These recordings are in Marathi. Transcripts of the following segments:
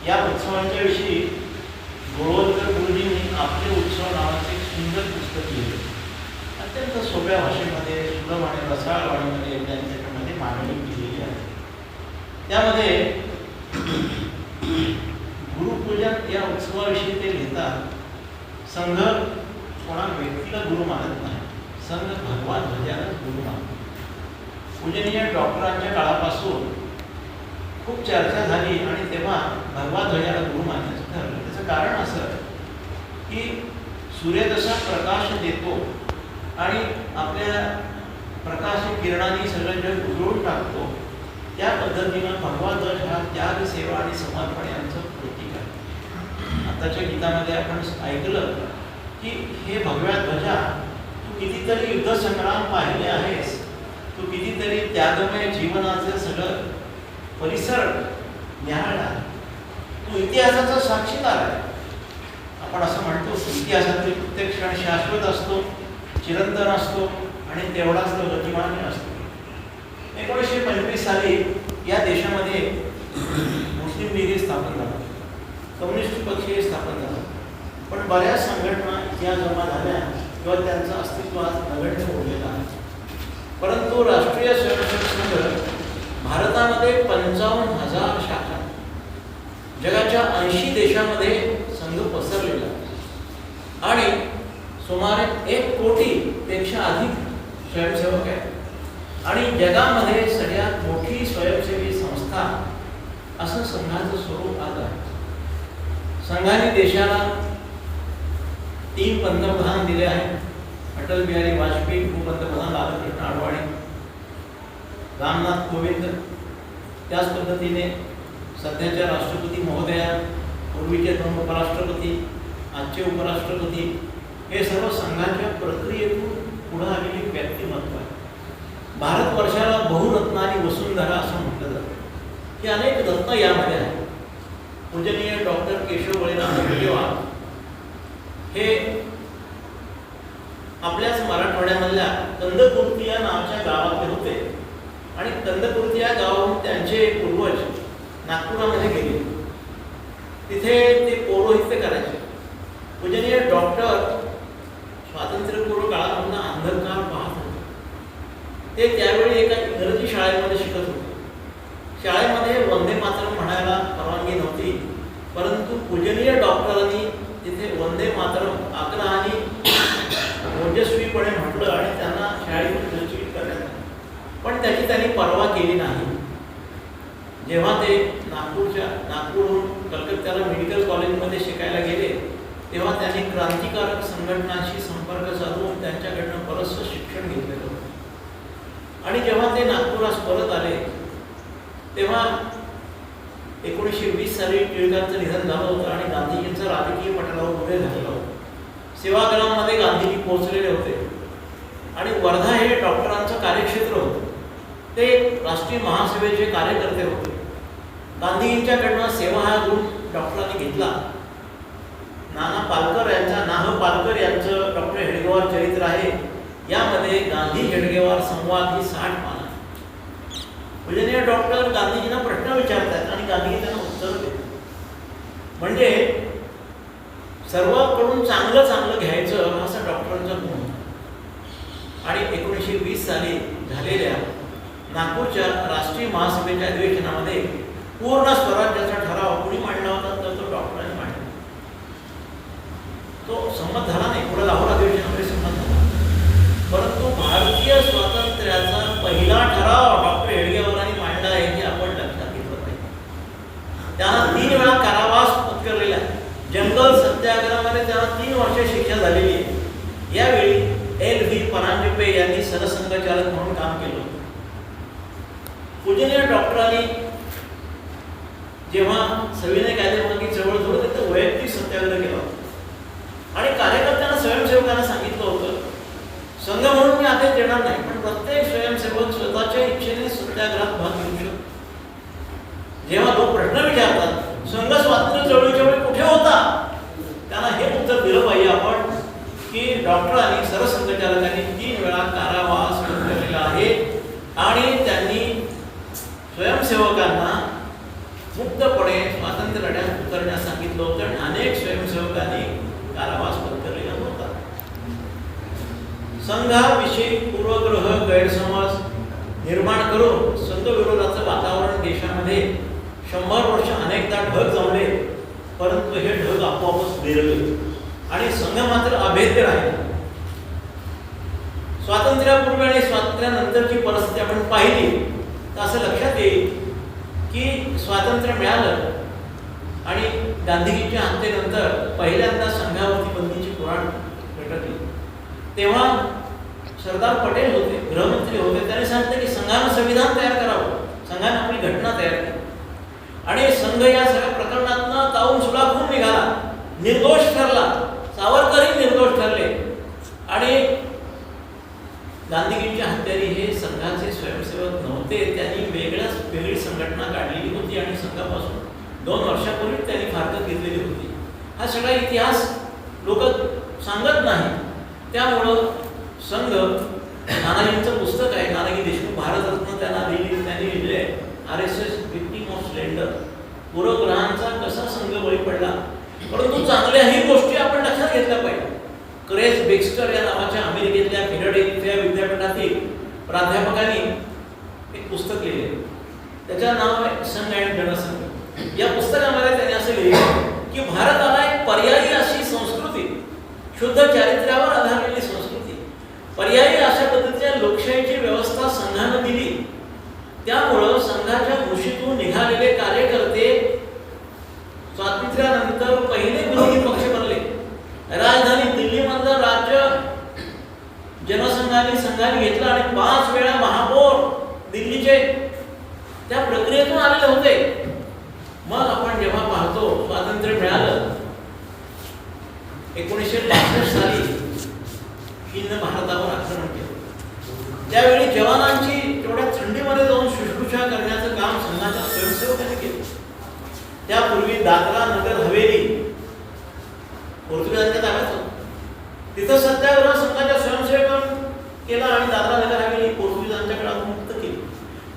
या उत्सवांच्या विषयी गोळवलकर गुरुजींनी आपले उत्सव नावाचे एक सुंदर पुस्तक लिहिले. अत्यंत सोप्या भाषेमध्ये, सुलभ आणि रसाळ वाणीमध्ये त्यांनी त्याच्यामध्ये मांडणी केलेली आहे. त्यामध्ये गुरुपूजन या उत्सवाविषयी ते लिहितात. संघ कोणा व्यक्तीला गुरु मानत नाही, संघ भगवान ध्वजाला गुरु मानतो. पूजनीय डॉक्टरांच्या काळापासून खूप चर्चा झाली आणि तेव्हा भगवान ध्वजाला गुरु मानण्याचं ठरलं. त्याचं कारण असं की सूर्य जसा प्रकाश देतो आणि आपल्या प्रकाश किरणांनी सगळं जग उजळून टाकतो, त्या पद्धतीनं भगवान ध्वज हा त्याग, सेवा आणि समर्पण यांचं प्रतीक आहे. आताच्या गीतामध्ये आपण ऐकलं की हे भगव्या ध्वजा, तू कितीतरी युद्धसंग्राम पाहिले आहेस, तू कितीतरी त्यागमय जीवनाचं सगळं परिसर न्याहाळला, तू इतिहासाचा साक्षीदार आहे. आपण असं म्हणतो इतिहासातील प्रत्येक क्षण शाश्वत असतो, चिरंतन असतो आणि तेवढाच तो गतिमान्य असतो. 1925 साली या देशामध्ये मुस्लिम लीग स्थापन झाला, कम्युनिस्ट पक्षही स्थापन झाला, पण बऱ्याच संघटना या जमा झाल्या किंवा त्यांचं अस्तित्व आज नगण्य उरलेलं आहे. परंतु राष्ट्रीय स्वयंसेवक संघ भारतामध्ये 55,000 शाखा, जगाच्या 80 देशामध्ये संघ पसरलेला आणि सुमारे 1 कोटीपेक्षा अधिक स्वयंसेवक आहेत आणि जगामध्ये सगळ्यात मोठी स्वयंसेवी संस्था असं संघाचं स्वरूप आज आहे. संघाने देशाला 3 पंतप्रधान दिले आहेत. अटल बिहारी वाजपेयी उपपंतप्रधान, लालकृष्ण अडवाणी, रामनाथ कोविंद, त्याच पद्धतीने सध्याच्या राष्ट्रपती महोदया, पूर्वीचे 2 उपराष्ट्रपती, आजचे उपराष्ट्रपती, हे सर्व संघाच्या प्रक्रियेतून पुढे आलेली व्यक्तिमत्व आहे. भारतवर्षाला बहुरत्नानी वसुंधरा असं म्हटलं जातं की अनेक रत्न यामध्ये आहेत. पूजनीय डॉक्टर केशव बळीराम हेडगेवार हे आपल्याच मराठवाड्यामधल्या कंदकुर्ती या नावाच्या गावातले होते आणि कंदकुर्ती या गावाहून त्यांचे पूर्वज नागपुरामध्ये गेले. तिथे ते पौरोहित्य करायचे. पूजनीय डॉक्टर स्वातंत्र्यपूर्व काळामधून अंधकार पाहत होते. ते त्यावेळी एका इंग्रजी शाळेमध्ये शिकत होते. शाळेमध्ये वंदे मातरम म्हणायला परवानगी नव्हती, परंतु पूजनीय डॉक्टरांनी तिथे वंदे मातरम आग्रहाने ओजस्वीपणे म्हटलं आणि त्यांना शाळेतून निश्चित करण्यात आलं. पण त्याची त्यांनी पर्वा केली नाही. जेव्हा ते नागपूरहून कलकत्त्याला मेडिकल कॉलेजमध्ये शिकायला गेले, तेव्हा त्यांनी क्रांतिकारक संघटनांशी संपर्क साधून त्यांच्याकडनं बरंचसं शिक्षण घेतलेलं होतं. आणि जेव्हा ते नागपुरास परत आले तेव्हा 1920 साली टिळकांचं निधन झालं होतं आणि गांधीजींचं राजकीय पटलावर उदय झालेलं होतं. सेवाग्राममध्ये गांधीजी पोहोचलेले होते आणि वर्धा हे डॉक्टरांचं कार्यक्षेत्र होतं. ते राष्ट्रीय महासभेचे कार्यकर्ते होते. गांधीजींच्याकडनं सेवा हा गुण डॉक्टरांनी घेतला. नाना पालकर यांचा, नाह पालकर यांचं डॉक्टर हेडगेवार चरित्र आहे. यामध्ये गांधी हेडगेवार संवाद ही 60 पानं. पूजनीय डॉक्टर गांधीजींना प्रश्न विचारतात आणि गांधीजी त्यांना उत्तर देतात. म्हणजे सर्वांकडून चांगलं चांगलं घ्यायचं असं डॉक्टरांचा गुण होता. आणि 1920 साली झालेल्या नागपूरच्या राष्ट्रीय महासभेच्या अधिवेशनामध्ये पूर्ण स्वराज्याचा ठराव कुणी मांडला होता तर तो डॉक्टरांनी मांडला. तो संमत झाला नाही, पुढे लाहोर अधिवेशनामध्ये संमत झाला. परंतु भारतीय स्वातंत्र्याचा पहिला ठराव डॉक्टर हेडगेवारांनी मांडला आहे हे आपण लक्षात घेतलं पाहिजे. त्यांना 3 वेळा कारावास पत्करलेला आहे. जंगल सत्याग्रहामध्ये त्यांना 3 वर्षे शिक्षा झालेली आहे. यावेळी LV परांजपे यांनी सरसंघचालक म्हणून काम केलं होतं. पूजनीय डॉक्टरांनी जेव्हा सविनय कायदेभंगी चळवळ सुरू होती तर वैयक्तिक सत्याग्रह केला होता आणि कार्यकर्त्यांना, स्वयंसेवकांना सांगितलं होतं संघ म्हणून मी आदेश देणार नाही, पण प्रत्येक स्वयंसेवक स्वतःच्या इच्छेने सत्याग्रहात भाग घेऊ शकतो. जेव्हा लोक प्रश्न विचारतात संघ स्वातंत्र्य चळवळीच्या वेळी कुठे होता, त्यांना हे उत्तर दिलं पाहिजे आपण की डॉक्टरांनी, सरसंघचालकांनी 3 वेळा कारावास पत्करलेला आहे आणि त्यांनी स्वयंसेवकांना मुक्तपणे स्वातंत्र्य लढ्यात गैरसमज निर्माण करून संघ विरोधाचं वातावरण देशामध्ये 100 वर्ष अनेकदा ढग जमले, परंतु हे ढग आपोआपच विरले आणि संघ मात्र अभेद्य राहिला. स्वातंत्र्यापूर्वी आणि स्वातंत्र्यानंतरची परिस्थिती आपण पाहिली तर असं लक्षात येईल की स्वातंत्र्य मिळालं आणि गांधीजींच्या हत्येनंतर पहिल्यांदा संघावरती बंदीची कुऱ्हाड पेटली. तेव्हा सरदार पटेल होते, गृहमंत्री होते. त्यांनी सांगितलं की संघानं संविधान तयार करावं, संघाने आपली घटना तयार केली आणि संघ या सगळ्या प्रकरणातनं तावून सुलाखून निघाला, निर्दोष ठरला. सावरकरही निर्दोष ठरले आणि गांधीजींच्या हत्यारी हे संघाचे स्वयंसेवक नव्हते. त्यांनी वेगळी संघटना काढलेली होती आणि संघापासून 2 वर्षापूर्वी त्यांनी फारकत घेतलेली होती. हा सगळा इतिहास लोक सांगत नाही. त्यामुळं संघ, नानाजींचं पुस्तक आहे, नानाजी देशमुख भारतरत्न त्यांनी लिहिले आहे, RSS विक्टिम ऑफ स्लेंडर, पूर्वग्रहांचा कसा संघ बळी पडला. परंतु चांगल्याही गोष्टी आपण लक्षात घेतल्या पाहिजे. क्रेस बेक्स्टर या नावाच्या अमेरिकेतल्या फिलाडेल्फिया विद्यापीठातील प्राध्यापकांनी एक पुस्तक लिहिले, त्याचं नाव आहे संघ आणि जनसंघ. या पुस्तकामध्ये त्यांनी असं लिहिलं की भारताला एक पर्यायी अशी संस्कृती, शुद्ध चारित्र्यावर आधारलेली संस्कृती, पर्यायी अशा पद्धतीच्या लोकशाहीची व्यवस्था संघानं दिली. त्यामुळं संघाच्या कुशीतून निघालेले कार्यकर्ते स्वातंत्र्यानंतर पहिले विरोधी पक्ष बनले. राजधानी दिल्लीमधलं राज्य जनसंघाने संघाने घेतलं आणि 5 वेळा महापौर दिल्लीचे त्या प्रक्रियेतून आलेले होते. मग आपण जेव्हा पाहतो स्वातंत्र्य मिळालं 1962 साली चीननं भारतावर आक्रमण केलं. त्यावेळी जवानांची तेवढ्या थंडीमध्ये जाऊन शुश्रूषा करण्याचं काम संघाच्या स्वयंसेवकांनी केलं. त्यापूर्वी दादरा नगर हवेली पोर्तुगीजांच्या ताब्यात होतं. तिथं सत्याग्रह संघाच्या स्वयंसेवकांनी केला आणि दादरा नगर हवेली पोर्तुगीजांच्या काळात मुक्त केली.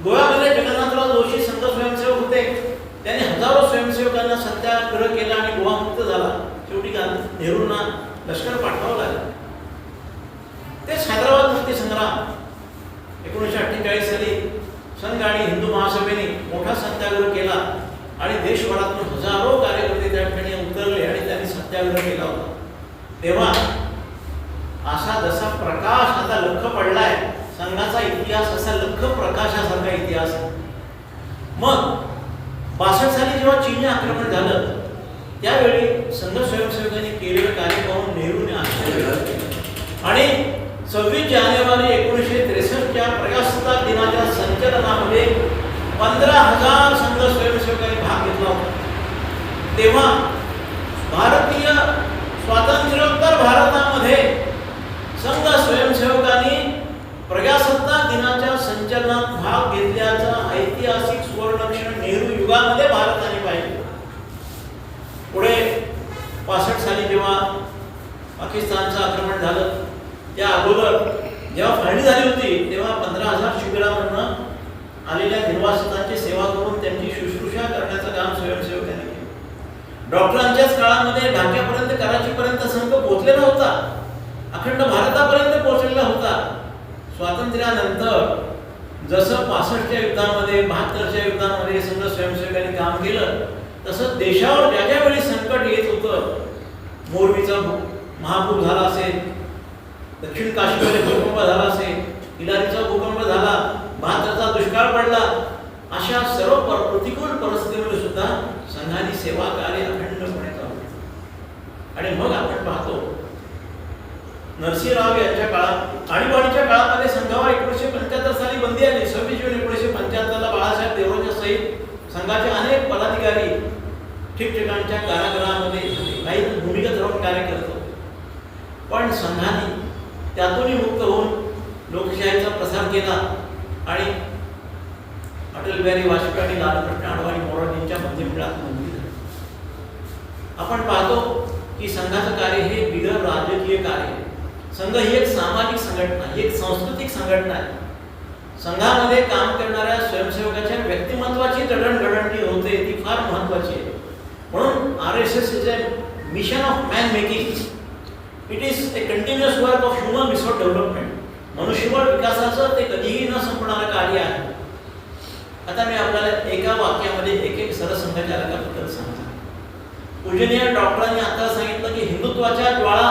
गोव्यामध्ये जगन्नाथराव जोशी संघ स्वयंसेवक होते. त्यांनी हजारो स्वयंसेवकांना सत्याग्रह केला आणि गोवा मुक्त झाला. शेवटी नेहरूंना लष्कर पाठवावं लागलं. तेच हैदराबाद मुक्ती संग्राम 1948 साली संघ आणि हिंदू महासभेने मोठा सत्याग्रह केला आणि देशभरातून हजारो कार्यकर्ते त्या ठिकाणी उतरले आणि त्यांनी सत्याग्रह केला होता. तेव्हा असा जसा प्रकाश आता लख्ख पडलाय, संघाचा इतिहास असा लख्ख प्रकाशासारखा इतिहास आहे. मग 62 साली जेव्हा चीनने आक्रमण झालं त्यावेळी संघ स्वयंसेवकांनी केलेलं कार्य पाहून नेहरूने आश्चर्य व्यक्त केलं आणि 26 जानेवारी 1963च्या प्रजासत्ताक दिनाच्या संचलनामध्ये 15,000 संघ स्वयंसेवकांनी भाग घेतला होता. तेव्हा भारतीय स्वातंत्र्योत्तर भारतामध्ये संघ स्वयंसेवकांनी प्रजासत्ताक दिनाच्या संचलनात भाग घेतल्याचा ऐतिहासिक सुवर्णक्षण नेहरू युगामध्ये भारताने पाहिले. पुढे 65 साली जेव्हा पाकिस्तानचं आक्रमण झालं त्या अगोदर जेव्हा फाळणी झाली होती तेव्हा 15,000 शिबिरावरनं आलेल्या निर्वासितांची सेवा करून त्यांची शुश्रूषा करण्याचं काम स्वयंसेवकांनी केलं. डॉक्टरांच्याच काळामध्ये ढाक्यापर्यंत, कराचीपर्यंत संघ पोहोचलेला होता, अखंड भारतापर्यंत पोहोचलेला होता. स्वातंत्र्यानंतर जसं 65च्या युद्धामध्ये, 72च्या युद्धामध्ये संघ स्वयंसेवकांनी काम केलं, तसं देशावर ज्या ज्या वेळी संकट येत होतं, मोरबीचा महापूर झाला असेल, दक्षिण काश्मीरमध्ये भूकंप झाला असेल, इलारीचा भूकंप झाला, 72चा दुष्काळ पडला, अशा सर्व प्रतिकूल परिस्थितीमध्ये सुद्धा संघाने सेवा कार्य अखंडपणे चालू केलं. आणि मग आपण पाहतो नरसिंहराव यांच्या काळात, आणीबाणीच्या काळामध्ये संघावर 1975 साली बंदी आली. 26 जून 1975ला बाळासाहेब देवरांच्या सहित संघाचे अनेक पदाधिकारी ठिकठिकाणच्या कारागृहामध्ये काही भूमिगत राहून कार्य करत होते. पण संघाने त्यातूनही मुक्त होऊन लोकशाहीचा प्रसार केला आणि अटल बिहारी वाजपेयी आणि लालकृष्ण अडवाणी मोरारजींच्या मंत्रिमंडळात मंत्री झाले. आपण पाहतो की संघाचं कार्य हे बिगर राजकीय कार्य आहे. संघ ही एक सामाजिक संघटना, ही एक सांस्कृतिक संघटना आहे. संघामध्ये काम करणाऱ्या स्वयंसेवकाच्या व्यक्तिमत्वाची जडणघडण होते ती फार महत्त्वाची आहे. म्हणून RSS is a mission of man making. It is a continuous work of human resource development. मनुष्यबळ विकासाचं ते कधीही न संपणारं कार्य आहे. आता मी आपल्याला एका वाक्यामध्ये एक सरसंघचालकाबद्दल सांगतो. पूजनीय डॉक्टरांनी आता सांगितलं की हिंदुत्वाच्या ज्वाळा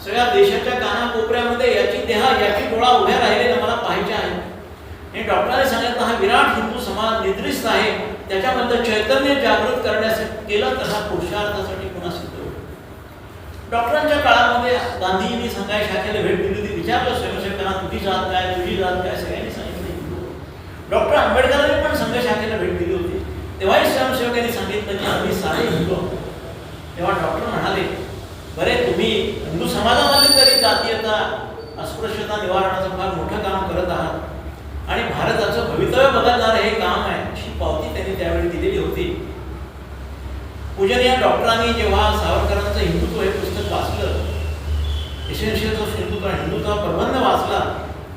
सगळ्या देशाच्या कानाकोपऱ्यामध्ये याची डोळा उभ्या राहिलेला मला पाहायचे आहे. आणि डॉक्टरांनी सांगितलं हा विराट हिंदू समाज निद्रिस्त आहे, त्याच्यामध्ये चैतन्य जागृत करण्यासाठी केलं तर हा पुरुषार्थासाठी पुन्हा सिद्ध होईल. डॉक्टरांच्या काळामध्ये गांधीजींनी संघाय शाखेला भेट दिली होती. विचारलं स्वयंसेवकांना तुझी जात काय, तुझी जात काय, सगळ्यांनी सांगितलं हिंदू. डॉक्टर आंबेडकरांनी पण संघ शाखेला भेट दिली होती. तेव्हाही स्वयंसेवकांनी सांगितलं की आम्ही सारे हिंदू आहोत. तेव्हा डॉक्टर म्हणाले बरे तुम्ही हिंदू समाजामध्ये तरी जातीयता अस्पृश्यता निवारणाचं फार मोठं काम करत आहात आणि भारताचं भवितव्य बदलणारं हे काम आहे, अशी पावती त्यांनी त्यावेळी दिलेली होती. पूजनीय डॉक्टरांनी जेव्हा सावरकरांचं हिंदुत्व हे पुस्तक वाचलं, एसेन्शियल्स ऑफ हिंदुत्व प्रबंध वाचला,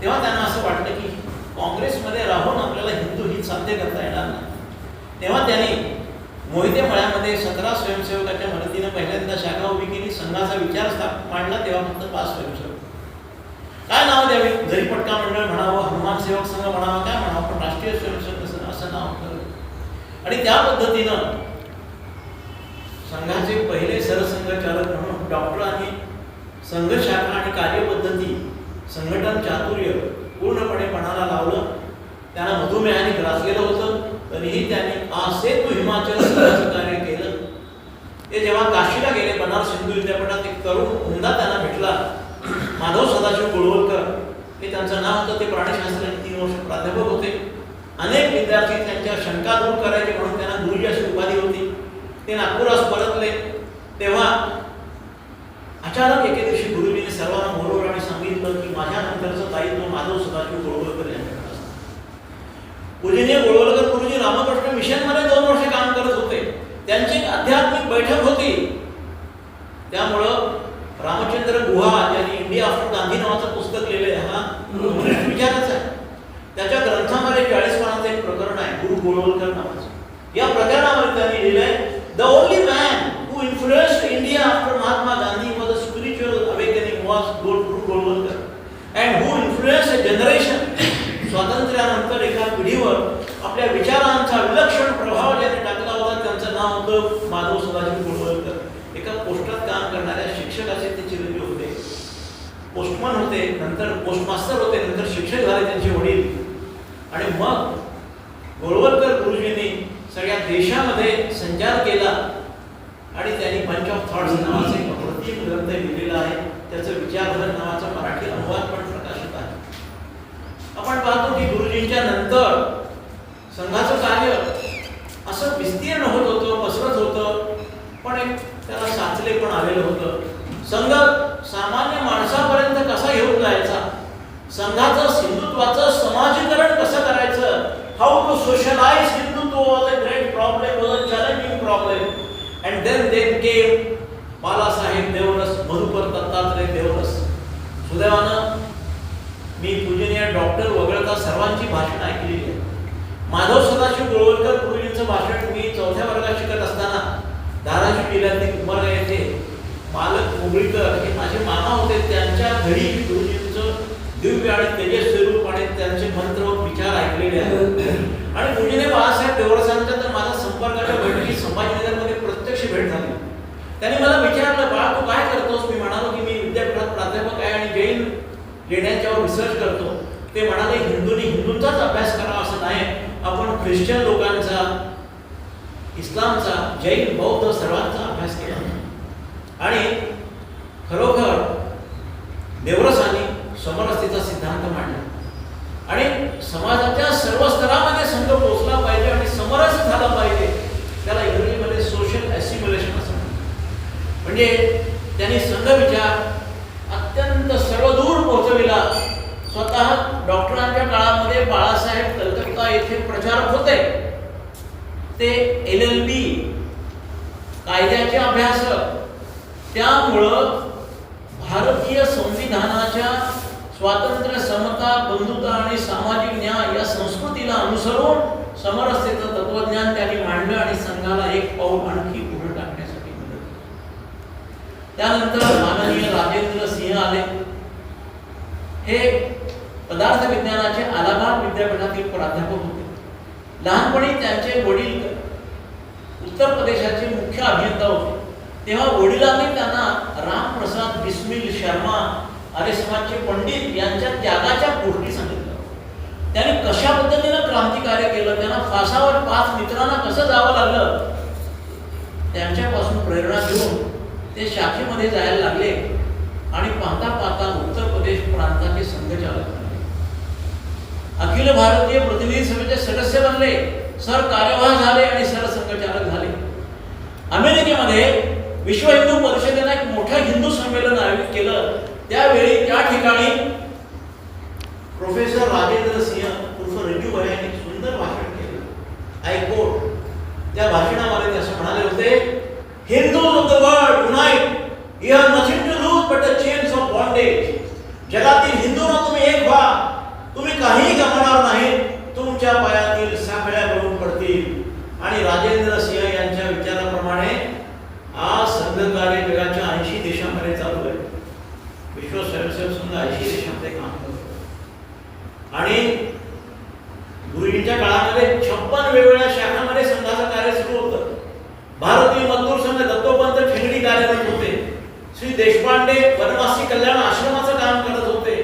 तेव्हा त्यांना असं वाटलं की काँग्रेसमध्ये राहून आपल्याला हिंदू हित साध्य करता येणार नाही. तेव्हा त्यांनी मोहिते मळ्यामध्ये 17 स्वयंसेवकाच्या मदतीनं पहिल्यांदा शाखा उभी केली. संघाचा विचार मांडला तेव्हा फक्त 5 स्वयंसेवक. काय नाव द्यावे? जरी पटका मंडळ म्हणावं, हनुमान सेवक संघ म्हणावं, काय म्हणावं, पण राष्ट्रीय स्वयंसेवक असं नाव ठरवलं. आणि त्या पद्धतीनं संघाचे पहिले सरसंघचालक म्हणून डॉक्टरांनी संघ शाखा आणि कार्यपद्धती, संघटन चातुर्य पूर्णपणे पणाला लावलं. त्यांना मधुमेहाने ग्रासलेलं होतं, तरीही त्यांनी सेतू हिमाचल संघाचं कार्य केलं. ते जेव्हा काशीला गेले, बनारस हिंदू विद्यापीठात एक तरुण उमदा त्यांना भेटला, माधव सदाशिव गोळवलकर हे त्यांचं नाव होतं. ते प्राणीशास्त्राचे 3 वर्ष प्राध्यापक होते. अनेक विद्यार्थी त्यांच्या शंका दूर करायचे म्हणून त्यांना गुरुजी अशी उपाधी होती. ते नागपुरास परतले तेव्हा अचानक एके दिवशी गुरुजींनी सर्वांना बोलवलं आणि सांगितलं की माझ्यानंतरचं दायित्व माधव सदाशिव गोळवलकर यांच्याकडे असतं. पूजनीय गोळवलकर गुरुजी रामकृष्ण मिशनमध्ये 2 वर्ष काम करत होते. त्यांची एक आध्यात्मिक बैठक होती. त्यामुळं रामचंद्र गुहा यांनी इंडिया आफ्टर गांधी नावाचं पुस्तक लिहिले, हा कम्युनिस्ट विचाराचा आहे. त्याच्या ग्रंथामध्ये 40 पानाचं एक प्रकरण आहे गुरु गोळवलकर नावाचं. या प्रकरणामध्ये त्यांनी लिहिलंय the only man who influenced India after Mahatma Gandhi was a spiritual awakening was Guru Golwalkar and who influenced a generation. स्वातंत्र्यानंतर एका पिढीवर आपल्या विचारांचा विलक्षण प्रभाव ज्याने टाकला होता त्यांचं नाव होतं माधव सदाशिव गोळवलकर. एका पोस्टात काम करणाऱ्या शिक्षकाचे ते चिरंजीव होते. पोस्टमन होते, नंतर पोस्टमास्टर होते, नंतर शिक्षक झाले त्यांचे वडील. आणि मग गोळवलकर गुरुजींनी सगळ्या देशामध्ये संचार केला आणि त्यांनी बंच ऑफ थॉट्स नावाचा एक अप्रतिम ग्रंथ लिहिलेला आहे. त्याचं विचारधर नावाचा मराठी अनुवाद पण प्रकाशित आहे. आपण पाहतो की गुरुजींच्या नंतर संघाचं कार्य असं विस्तीर्ण होत होतं, पसरत होतं, पण एक त्याला साचले पण आलेलं होतं. संघ सामान्य माणसापर्यंत कसा घेऊन जायचा, संघाचं हिंदुत्वाचं समाजीकरण कसं करायचं, how to socialise Hindutva was a great problem, was a challenging problem. And then came Balasaheb Deoras, Madhukar Dattatreya Deoras. सुदैवानं मी पूजनीय डॉक्टर वगळता सर्वांची भाषण ऐकलेली आहे. माधव सदाशिव गोळवलकर गुरुजींचं भाषण मी 4थ्या वर्गात शिकत असताना धाराशिव जिल्ह्यातील उमरगा येथे मालक मुगळीकर हे माझे मामा होते. त्यांच्या घरी गुरुजींचं दिव्य आणि तेजस्वी रूप आणि त्यांचे मंत्र विचार ऐकलेले आहेत. आणि पूजनीय बाळासाहेब देवरसांच्या तर माझा संपर्काच्या बैठकीत संभाजीनगरमध्ये प्रत्यक्ष भेट झाली. त्यांनी मला विचारलं, बाळा तू काय करतोस? मी म्हणालो की मी विद्यापीठात प्राध्यापक आहे आणि जैन लेण्यांच्यावर रिसर्च करतो. ते म्हणाले हिंदूंनी हिंदूंचाच अभ्यास करावा असं नाही, आपण ख्रिश्चन लोकांचा, इस्लामचा, जैन, बौद्ध सर्वांचा अभ्यास केला. आणि खरोखर देवरसांनी समरसतेचा सिद्धांत मांडला आणि समाजाच्या सर्व स्तरामध्ये संघ पोहोचला पाहिजे आणि समरस झाला पाहिजे. त्याला इंग्रजीमध्ये सोशल ॲसिम्युलेशन असं म्हणतात. म्हणजे त्यांनी संघ विचार अत्यंत सर्वदूर पोहोचविला. स्वतः डॉक्टरांच्या काळामध्ये बाळासाहेब कलकत्ता येथे प्रचारक होते. ते LLB कायद्याचे अभ्यासक. त्यामुळं भारतीय संविधानाच्या स्वातंत्र्य, समता, बंधुता आणि सामाजिक न्याय या संस्कृतीला अनुसरून समरसतेचं तत्वज्ञान त्यांनी मांडलं आणि संघाला एक पाऊल आणखी पुढे टाकण्यासाठी मदत. त्यानंतर माननीय राजेंद्र सिंह आले. हे पदार्थ विज्ञानाचे अलाहाबाद विद्यापीठातील प्राध्यापक होते. लहानपणी त्यांचे वडील उत्तर प्रदेशाचे मुख्य अभियंता होते. तेव्हा वडिलांनी त्यांना रामप्रसाद बिस्मिल शर्मा आर्य समाजचे पंडित यांच्या त्यागाच्या गोष्टी सांगितल्या. त्यांनी कशा पद्धतीनं क्रांतिकार्य केलं, त्यांना फासावर 5 मित्रांना कसं जावं लागलं, त्यांच्यापासून प्रेरणा घेऊन ते शाखेमध्ये जायला लागले आणि पाहता पाहता उत्तर प्रदेश प्रांताचे संघचालक झाले. अखिल भारतीय प्रतिनिधी सभेचे सदस्य बनले, सर कार्यवाह झाले आणि सरसंघचालक झाले. अमेरिकेमध्ये विश्व हिंदू परिषदेने एक मोठं हिंदू संमेलन आयोजित केलं. त्यावेळी त्या ठिकाणी प्रोफेसर राजेंद्र सिंह उर्फ रजूभाई यांनी सुंदर भाषण केलं. I quote. त्या भाषणामध्ये ते असं म्हणाले होते, Hindus of the world unite, you have nothing to lose but the chains of bondage. जगातील हिंदूंना तुम्ही एक व्हा, तुम्ही काहीही गमावणार नाही, तुमच्या पायातील साखळ्या गळून पडतील. आणि राजेंद्र सिंह यांच्या विचाराप्रमाणे आज संघकार्य जगाच्या 80 देशांमध्ये चालू आहे. विश्व स्वयंसेवक संघ 80 देशांमध्ये काम करतो. आणि गुरुजींच्या काळामध्ये 56 वेगवेगळ्या शाखांमध्ये संघाचं कार्य सुरू होतं. भारतीय मजदूर संघ दत्तोपंत ठेंगडी कार्यरत होते. श्री देशपांडे वनवासी कल्याण आश्रमाचं काम करत होते.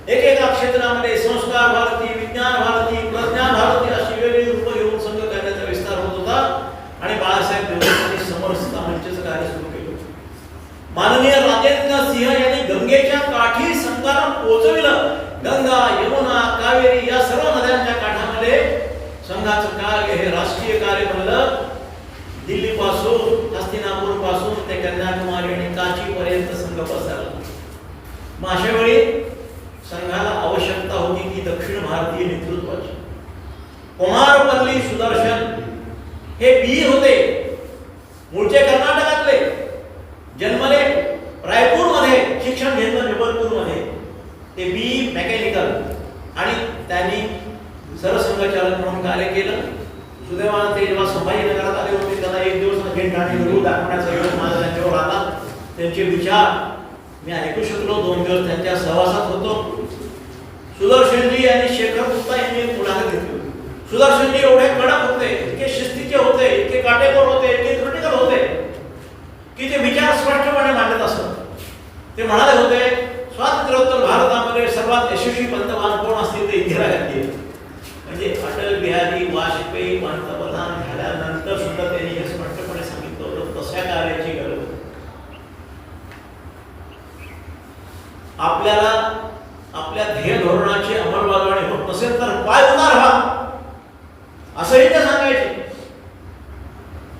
एकेका क्षेत्रामध्ये संस्कार भारती, विज्ञान भारती, प्रज्ञान भारती अशी वेगवेगळी रूपं घेऊन संघ कार्याचा विस्तार होत होता. आणि बाळासाहेब देवळांनी समरसता मंचचं कार्य सुरू केलं. माननीय राजेंद्र सिंह यांनी गंगेच्या काठी संघाला पोहोचविलं. गंगा, यमुना, कावेरी या सर्व नद्यांच्या काठामध्ये संघाचं कार्य हे राष्ट्रीय कार्य बनलं. दिल्ली पासून, हस्तिनापूर पासून ते कन्याकुमारी आणि काशी पर्यंत संघ पसरला. मग अशा वेळी संघाला आवश्यकता होती की दक्षिण भारतीय नेतृत्वाची. कुमारपल्ली सुदर्शन हे बी होते, मूळचे कर्नाटकातले, जन्मले रायपूरमध्ये, शिक्षण घेतलं जबलपूरमध्ये. ते बी मेकॅनिकल आणि त्यांनी सरसंघचालक म्हणून कार्य केलं. सुदैवानं ते जेव्हा संभाजीनगरात आले होते, त्यांना एक दिवस अजिंठा आणि वेरूळ दाखवण्याचा योग माझा त्यांच्यावर आला. त्यांचे विचार मी ऐकू शकलो. 2 दिवस त्यांच्या सहवासात होतो. सुदर्शनजी आणि शेखर गुप्ता यांनी पुढाकार घेतले. सुदर्शनजी एवढे कडक होते, इतके शिस्तीचे होते, इतके काटेकोर होते, इतके क्रिटिकल होते की ते विचार स्पष्टपणे मांडत असत. ते म्हणाले होते, स्वातंत्र्योत्तर भारतामध्ये सर्वात यशस्वी पंतप्रधान कोण असतील ते इंदिरा गांधी. म्हणजे अटल बिहारी वाजपेयी पंतप्रधान झाल्यानंतर सुद्धा त्यांनी हे स्पष्टपणे सांगितलं होतं तशा कार्याची गरज होती. आपल्याला आपल्या ध्येय धोरणाची अंमलबजावणी होत नसेल तर पाय उतार व्हा, असंही ते सांगायचे.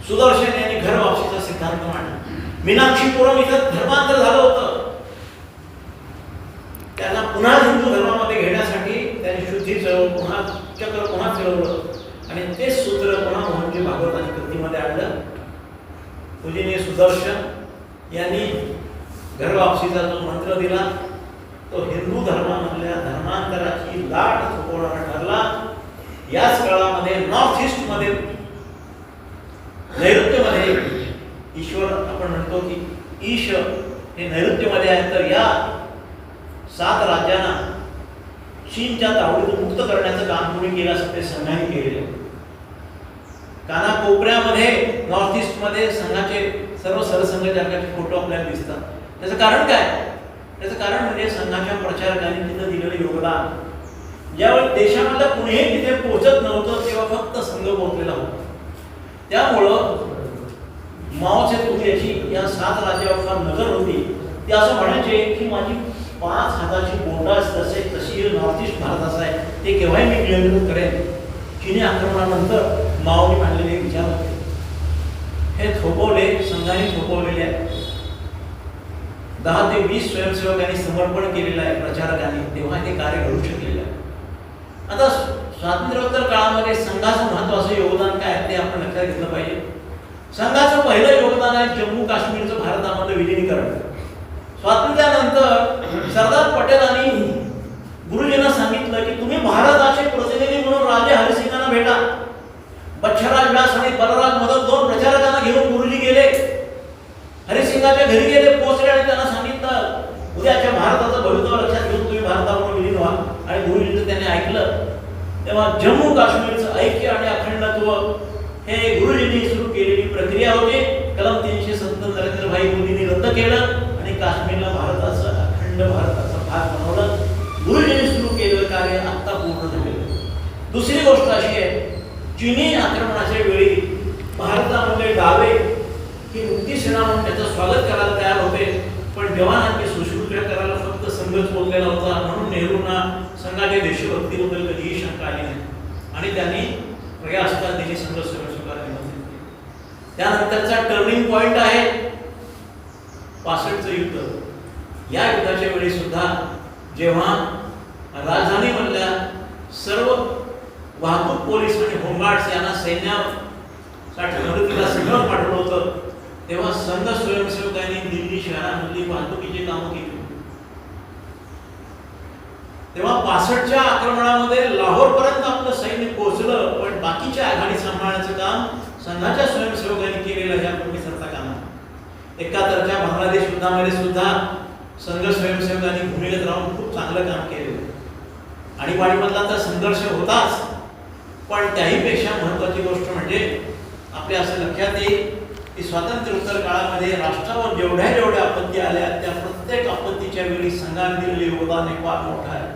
सुदर्शन यांनी घर वापसीचा सिद्धांत मांडला. मीनाक्षीपुरम इथं धर्मांतर झालं होतं, त्यांना पुन्हा हिंदू धर्मामध्ये घेण्यासाठी त्यांनी शुद्धी चळवळ पुन्हा चक्र पुन्हा चळवलं आणि तेच सूत्र पुन्हा मोहनजी भागवतांनी कृतीमध्ये आणलं. पूजनीय सुदर्शन यांनी घर वापसीचा जो मंत्र दिला तो हिंदू धर्मामधल्या धर्मांतराची लाट थोपवणारा ठरला. याच काळामध्ये नॉर्थ ईस्ट मध्ये नैऋत्यमध्ये ईश्वर आपण म्हणतो की ईश हे नैऋत्यमध्ये आहे, तर या 7 राज्यांना चीनच्या तावडीतून मुक्त करण्याचं काम कोणी केलं असं ते संघाने केलेलं. कानाकोपऱ्यामध्ये नॉर्थ ईस्ट मध्ये संघाचे सर्व सरसंघचालकांचे फोटो आपल्याला दिसतात. त्याचं कारण काय? त्याचं कारण म्हणजे संघाच्या प्रचारकांनी तिथं दिलेलं योगदान. ज्यावेळी देशामधल्या कुणीही तिथे पोहोचत नव्हतं तेव्हा फक्त संघ पोहोचलेला होता. त्यामुळं माओ त्से याची या 7 राज्यावर फार नजर होती. ते असं म्हणायचे की माझी 5 हाताची बोटं तसे तशी नॉर्थ ईस्ट भारताचा आहे, ते केव्हाही मी नियंत्रित करेन. चीनी आक्रमणानंतर माओनी मांडलेले विचार होते हे थोपवले, संघाने थोपवलेले आहेत. 10 ते 20 स्वयंसेवकांनी समर्पण केलेलं आहे प्रचारकांनी, तेव्हा ते कार्य घडू शकलेलं आहे. आता स्वातंत्र्योत्तर काळामध्ये संघाचं महत्त्वाचं योगदान काय ते आपण लक्षात घेतलं पाहिजे. संघाचं पहिलं योगदान आहे जम्मू काश्मीरचं भारतामध्ये विलीनीकरण. स्वातंत्र्यानंतर सरदार पटेलांनी गुरुजींना सांगितलं की तुम्ही भारताचे प्रतिनिधी म्हणून राजे हरिसिंगांना भेटा. बच्छराज व्यास आणि बलराज मदन 2 प्रचारकांना घेऊन गुरुजी गेले. हरिसिंगाच्या घरी गेले, पोहोचले आणि त्यांना सांगितलं उद्याच्या भारताचं भवितव्य लक्षात घेऊन तुम्ही भारतावर विलीन व्हा. आणि तेव्हा जम्मू काश्मीरचं ऐक्य आणि अखंडत्व हे गुरुजींनी सुरू केलेली प्रक्रिया होती. कलम 370 नरेंद्रभाई मोदींनी रद्द केलं आणि काश्मीरला भारताचं अखंड भारताचा भाग बनवलं. गुरुजींनी सुरू केलेलं कार्य आत्ता पूर्ण झालेलं. दुसरी गोष्ट अशी आहे, चीनी आक्रमणाच्या वेळी भारतामध्ये डावे ही मुक्ती सेना म्हणून त्याचं स्वागत करायला तयार होते, पण जवानांची सुश्रूषा करायला फक्त संघच बोललेला होता. म्हणून नेहरूंना संघाच्या देशभक्तीबद्दल कधीही शंका आली नाही आणि त्यांनी वेगळ्या असताना त्यांनी संघ स्वीकारले नव्हते. त्यानंतरचा टर्निंग पॉइंट आहे 65चं युद्ध. या युद्धाच्या वेळी सुद्धा जेव्हा राजधानीमधल्या सर्व वाहतूक पोलीस आणि होमगार्ड्स यांना सैन्यासाठी मदतीला सिग्नल पाठवलं होतं, तेव्हा संघ स्वयंसेवकांनी दिल्ली शहरामधली वाहतुकीची कामं केली. तेव्हा 65च्या आक्रमणामध्ये लाहोरपर्यंत आपलं सैन्य पोहोचलं, पण बाकीच्या आघाडी सांभाळण्याचं काम संघाच्या स्वयंसेवकांनी केलेलं या पूर्वी सरता काम. 71च्या बांगलादेश युद्धामध्ये सुद्धा संघ स्वयंसेवकांनी भूमिगत राहून खूप चांगलं काम केलं. आणीबाणीमधला तर संघर्ष होताच, पण त्याहीपेक्षा महत्त्वाची गोष्ट म्हणजे आपल्या असं लक्षात येईल की स्वातंत्र्योत्तर काळामध्ये राष्ट्रावर जेवढ्या आपत्ती आल्या त्या प्रत्येक आपत्तीच्या वेळी संघाने दिलेले योगदान हे फार मोठं आहे.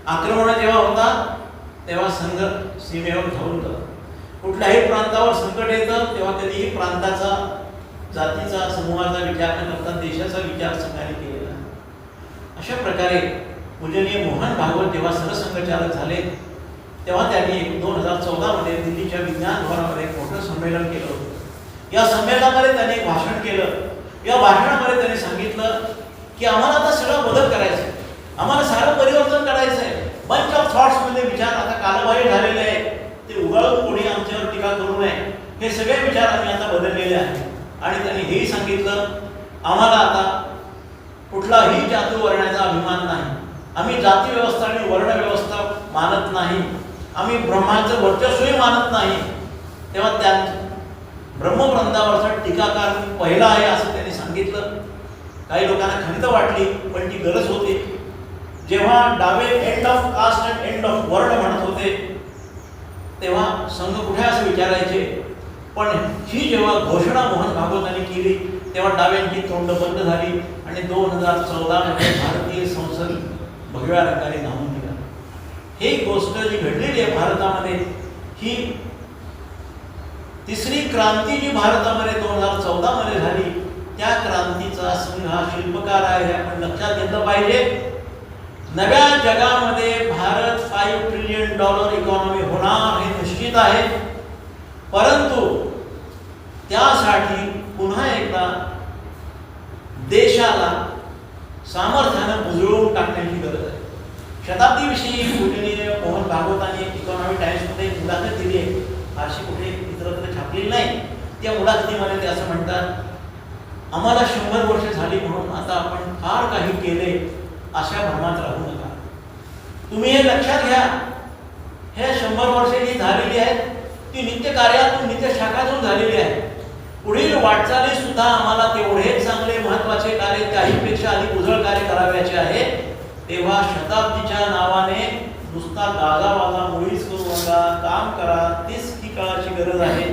आक्रमण जेव्हा होतात तेव्हा संघ सीमेवर धावून जातो. कुठल्याही प्रांतावर संकट येतं तेव्हा कधीही प्रांताचा, जातीचा, समूहाचा विचार न करता देशाचा विचार संघाने केलेला. अशा प्रकारे पूजनीय मोहन भागवत जेव्हा सरसंघचालक झाले तेव्हा त्यांनी 2014 मध्ये दिल्लीच्या विज्ञान भवनामध्ये एक मोठं संमेलन केलं होतं. या संमेलनामध्ये त्यांनी एक भाषण केलं. या भाषणामध्ये त्यांनी सांगितलं की आम्हाला आता सगळं बदल करायचं आहे, आम्हाला सारं परिवर्तन करायचं आहे. बंच ऑफ थॉट्स मध्ये विचार आता कालबाह्य झालेले आहे, ते उगाळून कोणी आमच्यावर टीका करू नये, हे सगळे विचार आम्ही आता बदललेले आहेत. आणि त्यांनी हेही सांगितलं आम्हाला आता कुठलाही जाती वर्णाचा अभिमान नाही, आम्ही जाती व्यवस्था आणि वर्ण व्यवस्था मानत नाही, आम्ही ब्रह्माचं वर्चस्वही मानत नाही. तेव्हा त्या ब्रह्मवृंदावरचा टीकाकार पहिला आहे असं त्यांनी सांगितलं. काही लोकांना खंत वाटली, पण ती गरज होती. जेव्हा डावे end of caste and end of word म्हणत होते तेव्हा संघ कुठे असं विचारायचे, पण ही जेव्हा घोषणा मोहन भागवतांनी केली तेव्हा डाव्यांची तोंड बंद झाली आणि 2014 मध्ये भारतीय संसद भगव्या रंगाने न्हावून निघाली. ही गोष्ट जी घडलेली आहे भारतामध्ये, ही तिसरी क्रांती जी भारतामध्ये 2014 मध्ये झाली, त्या क्रांतीचा संघ हा शिल्पकार आहे हे आपण लक्षात घेतलं पाहिजे. नव्या जगामध्ये भारत $5 ट्रिलियन इकॉनॉमी होणार हे निश्चित आहे, परंतु त्यासाठी पुन्हा एकदा देशाला सामर्थ्यानं उजळून टाकण्याची गरज आहे. शताब्दीविषयी पूजनीय मोहन भागवतांनी इकॉनॉमी टाइम्समध्ये एक मुलाखत दिली आहे, फारशी कुठे इतरत्र छापलेली नाही. त्या मुलाखतीमध्ये ते असं म्हणतात, आम्हाला 100 वर्ष झाली म्हणून आता आपण फार काही केले अशा भ्रमात राहू नका. तुम्ही हे लक्षात घ्या, हे 100 वर्षे जी झालेली आहेत ती नित्य कार्यातून, नित्य शाखातून झालेली आहे. पुढील वाटचाली सुद्धा आम्हाला तेवढेच चांगले महत्त्वाचे कार्य, त्याहीपेक्षा अधिक उजळ कार्य करावयाचे आहे. तेव्हा शताब्दीच्या नावाने नुसता गाजावाजा मुळीच करू नका, काम करा, तीच ही काळाची गरज आहे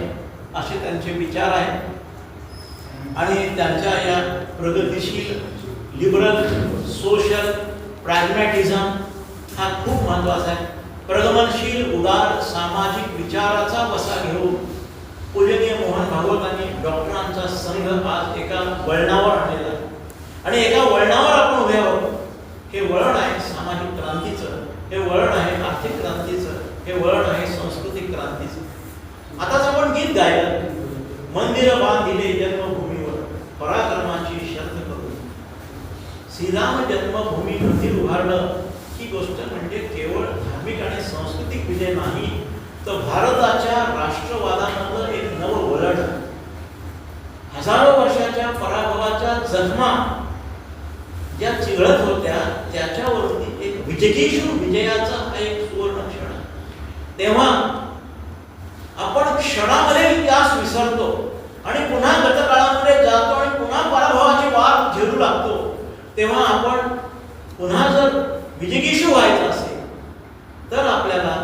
असे त्यांचे विचार आहेत. आणि त्यांच्या या प्रगतिशील लिबरल सोशल प्रॅग्मॅटिझम हा खूप महत्त्वाचा आहे. प्रगमनशील उदार सामाजिक विचाराचा वसा घेऊन पूजनीय मोहन भागवतांनी डॉक्टरांचा संघ आज एका वळणावर आणलेला आहे आणि एका वळणावर आपण उभे आहोत. हे वळण आहे सामाजिक क्रांतीचं, हे वळण आहे आर्थिक क्रांतीचं, हे वळण आहे सांस्कृतिक क्रांतीचं. आताच आपण गीत गायलं, मंदिर बांधिले जन्मभूमीवर पराक्रमाची शर्त करून, श्रीराम जन्मभूमी मंदिर उभारलं. ही गोष्ट म्हणजे केवळ धार्मिक आणि सांस्कृतिक विजय नाही, तर भारताच्या राष्ट्रवादामधलं एक नवं वळण. हजारो वर्षाच्या पराभवाच्या जखमा ज्या चिघळत होत्या त्याच्यावरती एक विजयीशू विजयाचा हा एक सुवर्ण क्षण. तेव्हा आपण क्षणामध्ये इतिहास विसरतो आणि पुन्हा गतकाळामध्ये जातो आणि पुन्हा पराभवाचे वार झेलू लागतो. तेव्हा आपण पुन्हा जर विजयीशू व्हायचं असेल तर आपल्याला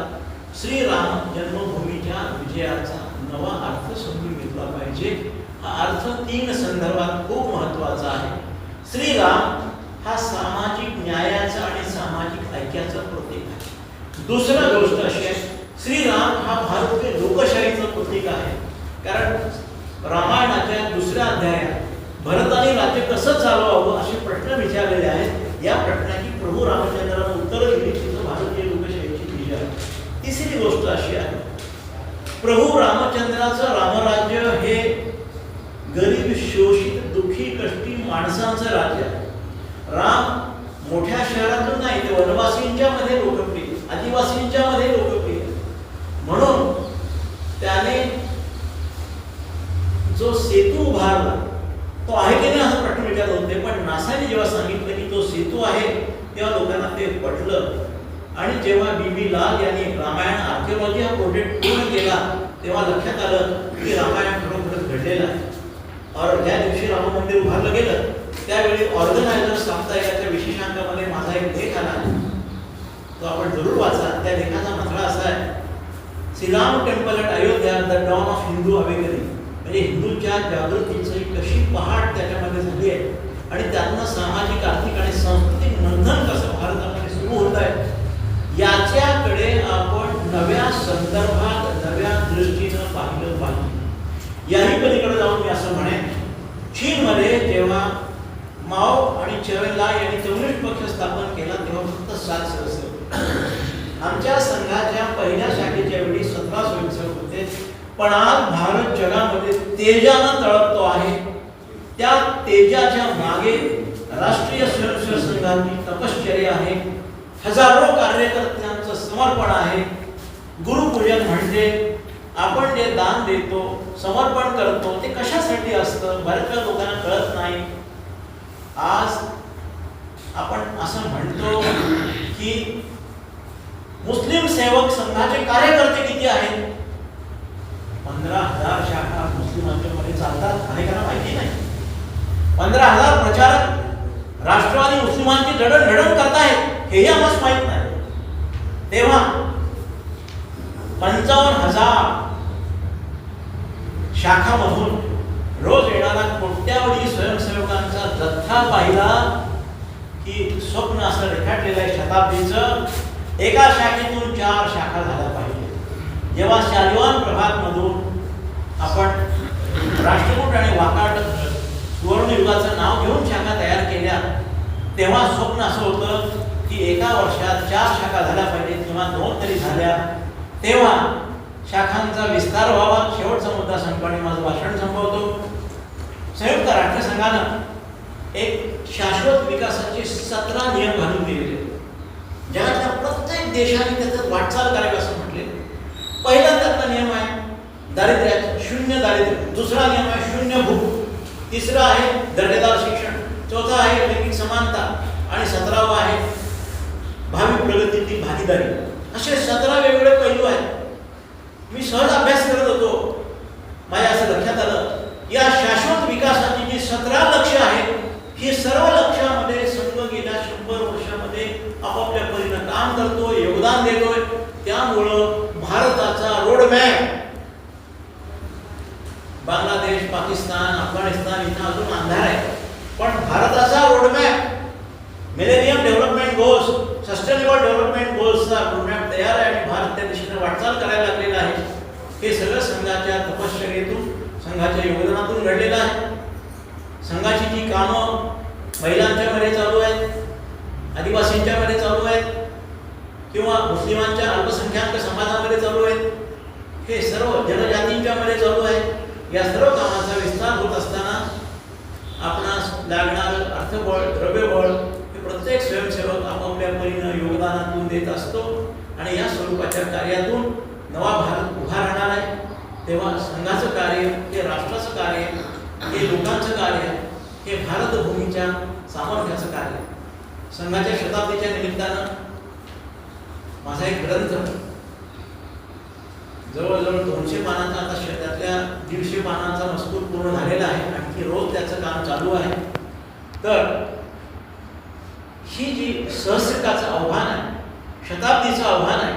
श्रीराम जन्मभूमीच्या विजयाचा नवा अर्थ समजून घेतला पाहिजे. हा अर्थ 3 संदर्भात खूप महत्त्वाचा आहे. श्रीराम हा सामाजिक न्यायाचा आणि सामाजिक ऐक्याचं प्रतीक आहे. दुसरा गोष्ट अशी आहे, श्रीराम हा भारतीय लोकशाहीचं प्रतीक आहे. कारण रामायणाच्या 2ऱ्या अध्यायात भरताने राज्य कसं चालवावं असे प्रश्न विचारलेले आहेत. या प्रश्नाची प्रभू रामचंद्रानं उत्तर दिली, तिथं भारतीय लोकशाहीची दिशा आहे. तिसरी गोष्ट अशी आहे, प्रभू रामचंद्राचं रामराज्य हे गरीब, शोषित, दुःखी, कष्टी माणसांचं राज्य आहे. राम मोठ्या शहरातून नाही, ते वनवासींच्या मध्ये लोकप्रिय, आदिवासींच्या मध्ये लोकप्रिय. म्हणून त्याने जो सेतू उभारला तो आहे की नाही असा प्रश्न विचारत होते. पण नासाने जेव्हा सांगितलं की तो सेतू आहे तेव्हा लोकांना ते पटलं. आणि जेव्हा बी लाल यांनी रामायण आर्किओलॉजी हा प्रोजेक्ट पूर्ण केला तेव्हा लक्षात आलं की रामायण खरोखरच घडलेलं आहे. और ज्या दिवशी राम मंदिर उभारलं गेलं त्यावेळी ऑर्गनायझर साप्ताहिकाच्या विशेषांकामध्ये माझा एक लेख आला, तो आपण जरूर वाचा. त्या लेखाचा मथळा असा आहे, Shri Ram temple at Ayodhya the dawn of Hindu awakening. म्हणजे हिंदूंच्या जागृतीची कशी पहाट त्याच्यामध्ये झाली आहे आणि त्यातनं सामाजिक, आर्थिक आणि सांस्कृतिक मंथन कसं भारतामध्ये सुरू होत आहे याच्याकडे आपण नव्या संदर्भात, नव्या दृष्टीनं पाहिलं पाहिजे. याही पलीकडे जाऊन मी असं म्हणेन, चीनमध्ये जेव्हा माओ आणि चेवेनलांग यांनी कम्युनिस्ट पक्ष स्थापन केला तेव्हा फक्त 7 सदस्य होते. आमच्या संघाच्या पहिल्या शाखेच्या वेळी 17 स्वयंसेवक होते. पण आज भारत जगामध्ये तेजानं तळपतो आहे. त्या तेजाच्या मागे राष्ट्रीय स्वयंसेवक संघाची तपश्चर्या आहे, हजारो कार्यकर्त्यांचं समर्पण आहे. गुरुपूजन म्हणजे आपण जे दान देतो, समर्पण करतो, ते कशासाठी असतं बऱ्याच लोकांना कळत नाही. आज आपण असं म्हणतो की मुस्लिम सेवक संघाचे कार्यकर्ते किती आहेत? 15,000 शाखा मुस्लिमांच्या मध्ये चालतात, अनेकांना माहिती नाही. 15,000 प्रचारक राष्ट्रवादी मुस्लिमांची जडणघडण करतायत हेही आम्हाला माहित नाही. तेव्हा 55,000 शाखामधून रोज येणारा कोट्यावधी स्वयंसेवकांचा जथ्था पाहिला की स्वप्न असं रेखाटलेलं आहे शताब्दीचं. एका शाखेतून 4 शाखा झाल्या पाहिजे. जेव्हा शालिवान प्रभातमधून आपण राष्ट्रकूट आणि वाकाट सुवर्णयुगाचं नाव घेऊन शाखा तयार केल्या तेव्हा स्वप्न असं होतं की एका वर्षात 4 शाखा झाल्या पाहिजेत किंवा 2 तरी झाल्या. तेव्हा शाखांचा विस्तार व्हावा. शेवटचा मुद्दा सांगताना माझं भाषण संपवतो. संयुक्त राष्ट्रसंघानं एक शाश्वत विकासाचे 17 नियम घालून दिलेले. जगातल्या प्रत्येक देशाने त्याच्यात वाटचाल करावी असं म्हटले. पहिला त्यातला नियम आहे दारिद्र्यात 0 दारिद्र्य. दुसरा नियम आहे 0 भूक. तिसरा आहे दर्जेदार शिक्षण. चौथा आहे लैंगिक समानता आणि 17वा आहे भावी प्रगतीची भागीदारी. असे 17 वेगवेगळे पैलू आहेत. मी सहज अभ्यास करत होतो, माझ्या असं लक्षात आलं या शाश्वत विकासाची जी 17 लक्ष्य आहेत ही सर्व लक्ष्यामध्ये संघ गेल्या 100 वर्षामध्ये आपापल्या परीनं काम करतोय, योगदान देतोय. त्यामुळं भारताचा रोडमॅप बांगलादेश, पाकिस्तान, अफगाणिस्तान इथं अजून अंधार आहे. पण भारताचा roadmap millennium development goals, sustainable development गोल्सचा रोडमॅप तयार आहे आणि भारत त्या दिशेने वाटचाल करायला लागलेला आहे. हे सगळं संघाच्या तपश्चर्येतून, संघाच्या योगदानातून घडलेलं आहे. संघाची जी कामं महिलांच्या मध्ये चालू आहेत, आदिवासींच्या मध्ये चालू आहेत किंवा मुस्लिमांच्या अल्पसंख्याक समाजामध्ये चालू आहेत, हे सर्व जनजातींच्या मध्ये चालू आहे. या सर्व कामाचा विस्तार होत असताना आपणास लागणारं अर्थबळ, द्रव्यबळ हे प्रत्येक स्वयंसेवक आपापल्या परीनं योगदानातून देत असतो आणि या स्वरूपाच्या कार्यातून नवा भारत उभा राहणार आहे. तेव्हा संघाचं कार्य हे राष्ट्राचं कार्य, हे लोकांचं कार्य, हे भारतभूमीच्या सामर्थ्याचं कार्य. संघाच्या शताब्दीच्या निमित्तानं माझा एक ग्रंथ जवळजवळ 200 पानांचा, आता त्यातल्या 150 पानांचा मजकूर पूर्ण झालेला आहे. आणखी रोज त्याचं काम चालू आहे. तर ही जी सहस्त्रकाचं आव्हान आहे, शताब्दीचं आव्हान आहे,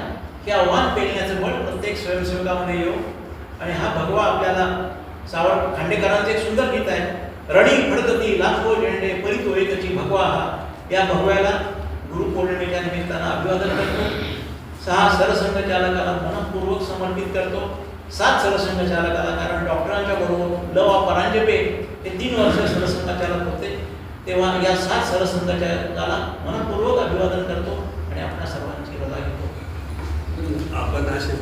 हे आव्हान पेलण्याचं बळ प्रत्येक स्वयंसेवकामध्ये येऊ. आणि हा भगवा आपल्याला सावंत खांडेकरांचं एक सुंदर गीत आहे, रणी फडकती लाखो झेंडे परितो एकची भगवा. या भगव्याला गुरुपौर्णिमेच्या निमित्तानं अभिवादन करतो. 6 सरसंघचालकाला मनपूर्वक समर्पित करतो. 7 सरसंघचालकाला, कारण डॉक्टरांच्या बरोबर ल वा परांजपे हे 3 वर्ष सरसंघचालक होते, तेव्हा या 7 सरसंघचालकाला मनपूर्वक अभिवादन करतो आणि आपल्या सर्वांची रजा घेतो. आपण असे